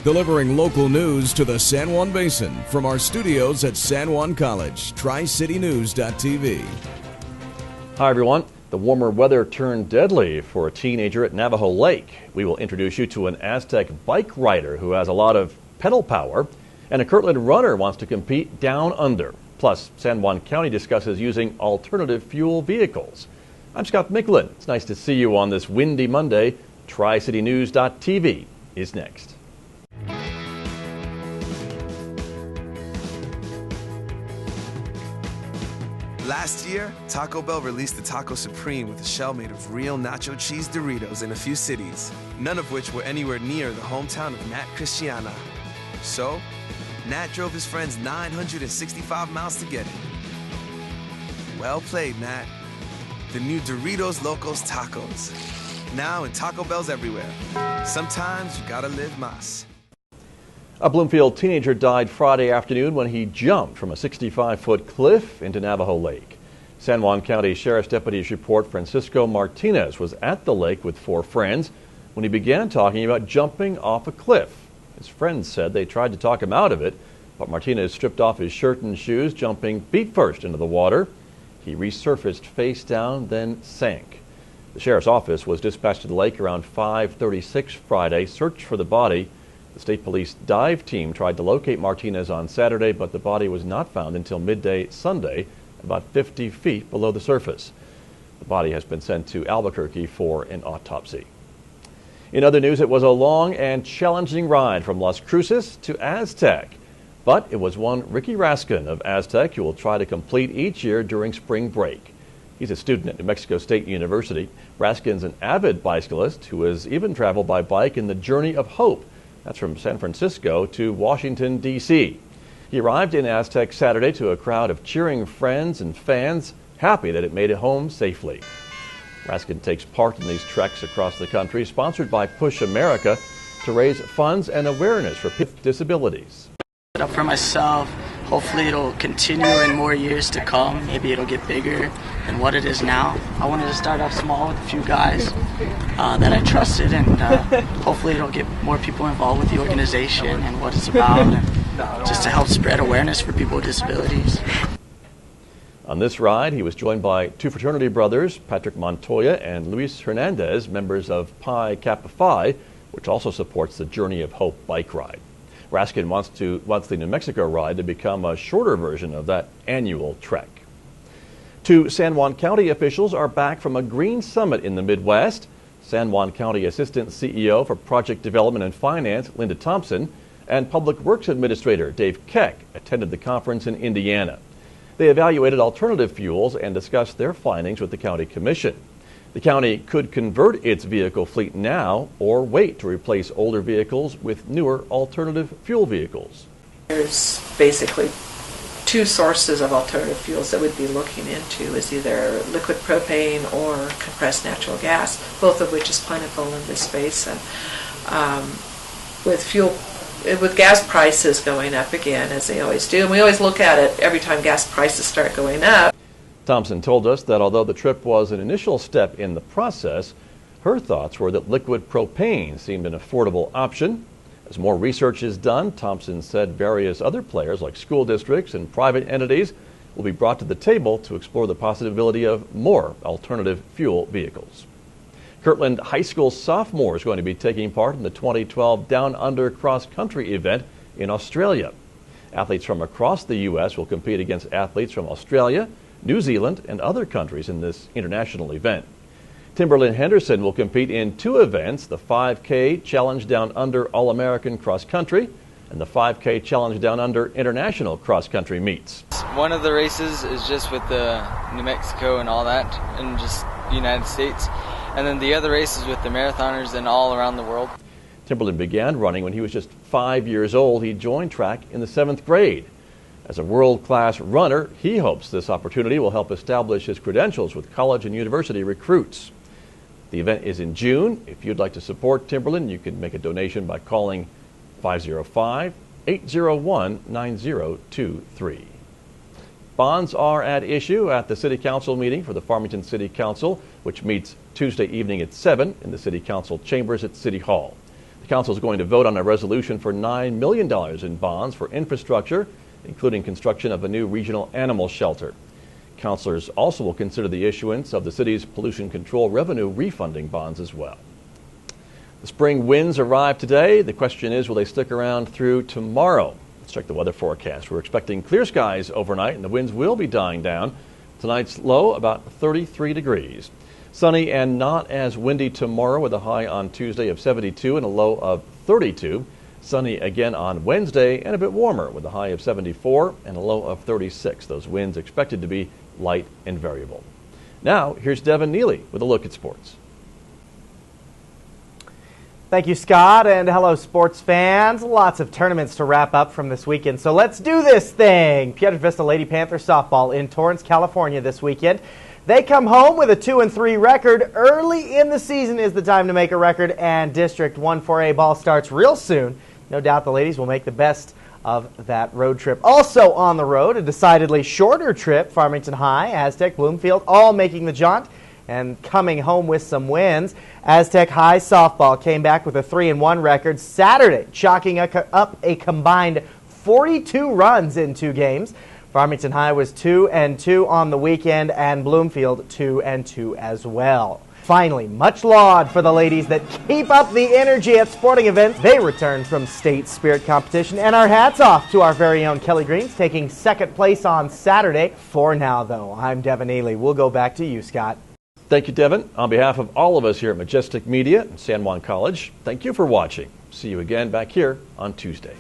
Delivering local news to the San Juan Basin from our studios at San Juan College, TriCityNews.tv. Hi everyone. The warmer weather turned deadly for a teenager at Navajo Lake. We will introduce you to an Aztec bike rider who has a lot of pedal power, and a Kirtland runner wants to compete down under. Plus, San Juan County discusses using alternative fuel vehicles. I'm Scott Micklin. It's nice to see you on this windy Monday. TriCityNews.tv is next. Last year, Taco Bell released the Taco Supreme with a shell made of real nacho cheese Doritos in a few cities, none of which were anywhere near the hometown of Nat Christiana. So, Nat drove his friends 965 miles to get it. Well played, Nat. The new Doritos Locos Tacos. Now in Taco Bells everywhere. Sometimes you gotta live más. A Bloomfield teenager died Friday afternoon when he jumped from a 65-foot cliff into Navajo Lake. San Juan County Sheriff's deputies report Francisco Martinez was at the lake with 4 friends when he began talking about jumping off a cliff. His friends said they tried to talk him out of it, but Martinez stripped off his shirt and shoes, jumping feet first into the water. He resurfaced face down, then sank. The sheriff's office was dispatched to the lake around 5:36 Friday, searched for the body. The state police dive team tried to locate Martinez on Saturday, but the body was not found until midday Sunday, about 50 feet below the surface. The body has been sent to Albuquerque for an autopsy. In other news, it was a long and challenging ride from Las Cruces to Aztec, but it was one Ricky Raskin of Aztec who will try to complete each year during spring break. He's a student at New Mexico State University. Raskin's an avid bicyclist who has even traveled by bike in the Journey of Hope. That's from San Francisco to Washington, D.C. He arrived in Aztec Saturday to a crowd of cheering friends and fans, happy that it made it home safely. Raskin takes part in these treks across the country, sponsored by Push America, to raise funds and awareness for people with disabilities. For myself, hopefully it'll continue in more years to come. Maybe it'll get bigger than what it is now. I wanted to start off small with a few guys that I trusted, and hopefully it'll get more people involved with the organization and what it's about, and just to help spread awareness for people with disabilities. On this ride, he was joined by 2 fraternity brothers, Patrick Montoya and Luis Hernandez, members of Pi Kappa Phi, which also supports the Journey of Hope bike ride. Raskin wants the New Mexico ride to become a shorter version of that annual trek. 2 San Juan County officials are back from a green summit in the Midwest. San Juan County Assistant CEO for Project Development and Finance, Linda Thompson, and Public Works Administrator Dave Keck attended the conference in Indiana. They evaluated alternative fuels and discussed their findings with the County Commission. The county could convert its vehicle fleet now or wait to replace older vehicles with newer alternative fuel vehicles. There's basically 2 sources of alternative fuels that we'd be looking into, is either liquid propane or compressed natural gas, both of which is plentiful in this space. And with gas prices going up again, as they always do, and we always look at it every time gas prices start going up. Thompson told us that although the trip was an initial step in the process, her thoughts were that liquid propane seemed an affordable option. As more research is done, Thompson said various other players like school districts and private entities will be brought to the table to explore the possibility of more alternative fuel vehicles. Kirtland High School sophomores are going to be taking part in the 2012 Down Under Cross Country event in Australia. Athletes from across the U.S. will compete against athletes from Australia, New Zealand, and other countries in this international event. Timberlynn Henderson will compete in 2 events, the 5K Challenge Down Under All-American Cross Country and the 5K Challenge Down Under International Cross Country meets. One of the races is just with the New Mexico and all that, and just the United States. And then the other race is with the marathoners and all around the world. Timberlynn began running when he was just 5 years old. He joined track in the 7th grade. As a world-class runner, he hopes this opportunity will help establish his credentials with college and university recruits. The event is in June. If you'd like to support Timberlynn, you can make a donation by calling 505-801-9023. Bonds are at issue at the City Council meeting for the Farmington City Council, which meets Tuesday evening at 7 in the City Council chambers at City Hall. The Council is going to vote on a resolution for $9 million in bonds for infrastructure, including construction of a new regional animal shelter. Councilors also will consider the issuance of the city's pollution control revenue refunding bonds as well. The spring winds arrive today. The question is, will they stick around through tomorrow? Let's check the weather forecast. We're expecting clear skies overnight, and the winds will be dying down. Tonight's low about 33 degrees. Sunny and not as windy tomorrow with a high on Tuesday of 72 and a low of 32. Sunny again on Wednesday and a bit warmer with a high of 74 and a low of 36. Those winds expected to be light and variable. Now, here's Devin Neely with a look at sports. Thank you, Scott, and hello, sports fans. Lots of tournaments to wrap up from this weekend, so let's do this thing. Piedras Vista Lady Panther softball in Torrance, California this weekend. They come home with a 2-3 record. Early in the season is the time to make a record, and District 1-4A ball starts real soon. No doubt the ladies will make the best of that road trip. Also on the road, a decidedly shorter trip, Farmington High, Aztec, Bloomfield, all making the jaunt and coming home with some wins. Aztec High softball came back with a 3-1 record Saturday, chalking up a combined 42 runs in 2 games. Farmington High was 2-2 on the weekend, and Bloomfield 2-2 as well. Finally, much laud for the ladies that keep up the energy at sporting events. They returned from state spirit competition, and our hats off to our very own Kelly Greens, taking second place on Saturday. For now, though, I'm Devin Neely. We'll go back to you, Scott. Thank you, Devin. On behalf of all of us here at Majestic Media and San Juan College, thank you for watching. See you again back here on Tuesday.